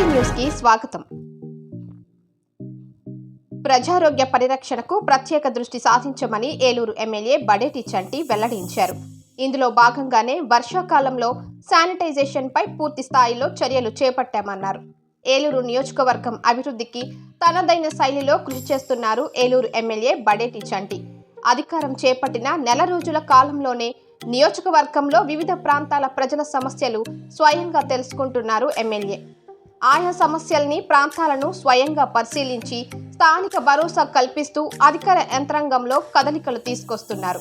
TV news కి స్వాగతం. ప్రజారోగ్య పరిరక్షణకు ప్రత్యేక దృష్టి సాధించమని ఏలూరు ఎమ్మెల్యే బడేటి చంటి వెల్లడించారు. ఇందులో భాగంగానే వర్షాకాలంలో శానిటైజేషన్ పై పూర్తి స్థాయిలో చర్యలు చేపట్టామన్నారు. ఏలూరు నియోజకవర్గం అభివృద్ధికి తనదైన శైలిలో కృషి చేస్తున్నారు ఏలూరు ఎమ్మెల్యే బడేటి చంటి. అధికారం చేపట్టిన నెల రోజుల కాలంలోనే నియోజకవర్గంలో వివిధ ప్రాంతాల ప్రజల సమస్యలు స్వయంగా తెలుసుకుంటున్నారు ఎమ్మెల్యే. ఆయా సమస్యల్ని ప్రాంతాలను స్వయంగా పరిశీలించి స్థానిక భరోసా కల్పిస్తూ అధికార యంత్రాంగంలో కదలికలు తీసుకొస్తున్నారు.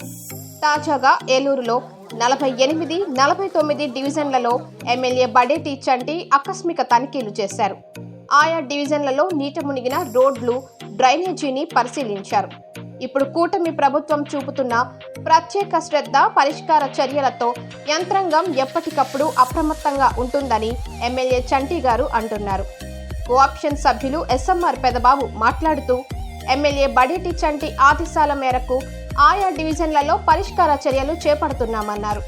తాజాగా ఏలూరులో 48, 49 డివిజన్లలో ఎమ్మెల్యే బడేటి చంటి ఆకస్మిక తనిఖీలు చేశారు. ఆయా డివిజన్లలో నీట మునిగిన రోడ్లు, డ్రైనేజీని పరిశీలించారు. ఇప్పుడు కూటమి ప్రభుత్వం చూపుతున్న ప్రత్యేక శ్రద్ధ, పరిష్కార చర్యలతో యంత్రాంగం ఎప్పటికప్పుడు అప్రమత్తంగా ఉంటుందని ఎమ్మెల్యే చంటి గారు అంటున్నారు. కోఆప్షన్ సభ్యులు ఎస్ఎంఆర్ పెదబాబు మాట్లాడుతూ ఎమ్మెల్యే బడేటి చంటి ఆదేశాల మేరకు ఆయా డివిజన్లలో పరిష్కార చర్యలు చేపడుతున్నామన్నారు.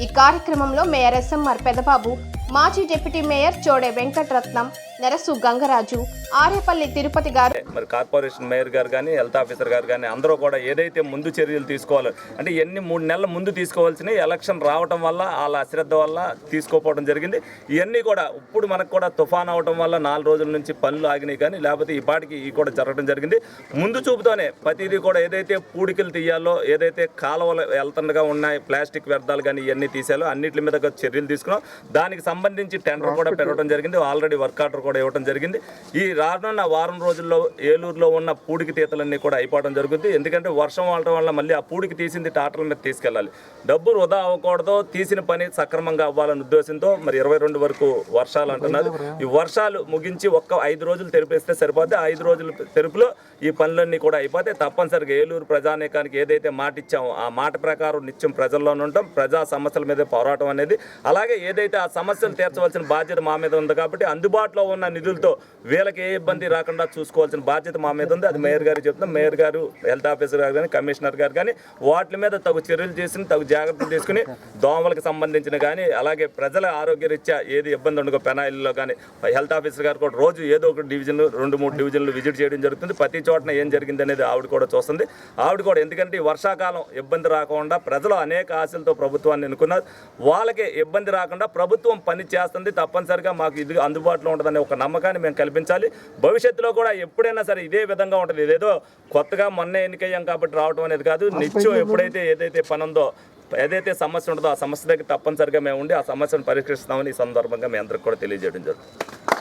ఈ కార్యక్రమంలో మేయర్ ఎస్ఎంఆర్ పెదబాబు, మాజీ డిప్యూటీ మేయర్ చోడే వెంకటరత్నం, నరసు గంగరాజు, ఆరేపల్లి తిరుపతి గారు, మరి కార్పొరేషన్ మేయర్ గారు కానీ, హెల్త్ ఆఫీసర్ గారు కానీ అందరూ కూడా ఏదైతే ముందు చర్యలు తీసుకోవాలో అంటే 3 నెలల ముందు తీసుకోవాల్సినవి ఎలక్షన్ రావడం వల్ల వాళ్ళ అశ్రద్ధ వల్ల తీసుకోకపోవడం జరిగింది. ఇవన్నీ కూడా ఇప్పుడు మనకు కూడా తుఫాన్ అవడం వల్ల 4 రోజుల నుంచి పనులు ఆగినాయి, కానీ లేకపోతే ఈ పాటికి ఈ కూడా జరగడం జరిగింది. ముందు చూపుతోనే ప్రతిదీ కూడా ఏదైతే పూడికలు తీయాలో, ఏదైతే కాలువలు వెళ్తుండగా ఉన్నాయి ప్లాస్టిక్ వ్యర్థాలు కానీ ఇవన్నీ తీసేయాలో అన్నింటి మీద చర్యలు తీసుకున్నాం. దానికి సంబంధించి టెండర్ కూడా పెరగడం జరిగింది. ఆల్రెడీ వర్క్ ఆర్డర్ కూడా ఇవ్వడం జరిగింది. ఈ రానున్న వారం రోజుల్లో ఏలూరులో ఉన్న పూడికి తీతలన్నీ కూడా అయిపోవడం జరుగుతుంది. ఎందుకంటే వర్షం అవడం వల్ల మళ్ళీ ఆ పూడికి తీసింది టాటర్ల మీద తీసుకెళ్ళాలి. డబ్బు వృధా అవ్వకూడదు, తీసిన పని సక్రమంగా అవ్వాలనే ఉద్దేశంతో మరి 22 వరకు వర్షాలు అంటున్నారు. ఈ వర్షాలు ముగించి 5 రోజులు తెరిపేస్తే సరిపోతే 5 రోజుల తెరుపులో ఈ పనులన్నీ కూడా అయిపోతే తప్పనిసరిగా ఏలూరు ప్రజానీకానికి ఏదైతే మాట ఇచ్చామో ఆ మాట ప్రకారం నిత్యం ప్రజల్లోనే ఉంటాం. ప్రజా సమస్యల మీద పోరాటం అనేది, అలాగే ఏదైతే ఆ సమస్యలు తీర్చవలసిన బాధ్యత మా మీద ఉంది కాబట్టి అందుబాటులో ఉన్న నిధులతో వీళ్ళకి ఏ ఇబ్బంది రాకుండా చూసుకోవాల్సిన బాధ్యత మా మీద ఉంది. అది మేయర్ గారు చెప్తున్నాం. మేయర్ గారు, హెల్త్ ఆఫీసర్ గారు కానీ, కమిషనర్ గారు కానీ వాటి మీద తగు చర్యలు చేసి తగు జాగ్రత్తలు తీసుకుని దోమలకు సంబంధించిన కానీ, అలాగే ప్రజల ఆరోగ్య రీత్యా ఏది ఇబ్బంది ఉండకో పెనాయిల్లో కానీ హెల్త్ ఆఫీసర్ గారు కూడా రోజు ఏదో ఒక డివిజన్ 2-3 డివిజన్లు విజిట్ చేయడం జరుగుతుంది. ప్రతి చోటన ఏం జరిగింది అనేది ఆవిడ కూడా చూస్తుంది. ఆవిడ కూడా ఎందుకంటే ఈ వర్షాకాలం ఇబ్బంది రాకుండా ప్రజలు అనేక ఆశలతో ప్రభుత్వాన్ని ఎన్నుకున్నారు. వాళ్ళకి ఇబ్బంది రాకుండా ప్రభుత్వం పని చేస్తుంది. తప్పనిసరిగా మాకు ఇది అందుబాటులో ఉంటుందనే ఒక నమ్మకాన్ని మేము కల్పించాలి. భవిష్యత్తులో కూడా ఎప్పుడైనా సరే ఇదే విధంగా ఉంటుంది. ఇదేదో కొత్తగా మొన్న ఎన్నికయ్యాం కాబట్టి రావడం అనేది కాదు. నిత్యం ఎప్పుడైతే ఏదైతే పని ఉందో, ఏదైతే సమస్య ఉంటుందో ఆ సమస్య దగ్గర తప్పనిసరిగా మేము ఉండి ఆ సమస్యను పరిష్కరిస్తామని ఈ సందర్భంగా మీ అందరికి కూడా తెలియజేయడం జరుగుతుంది.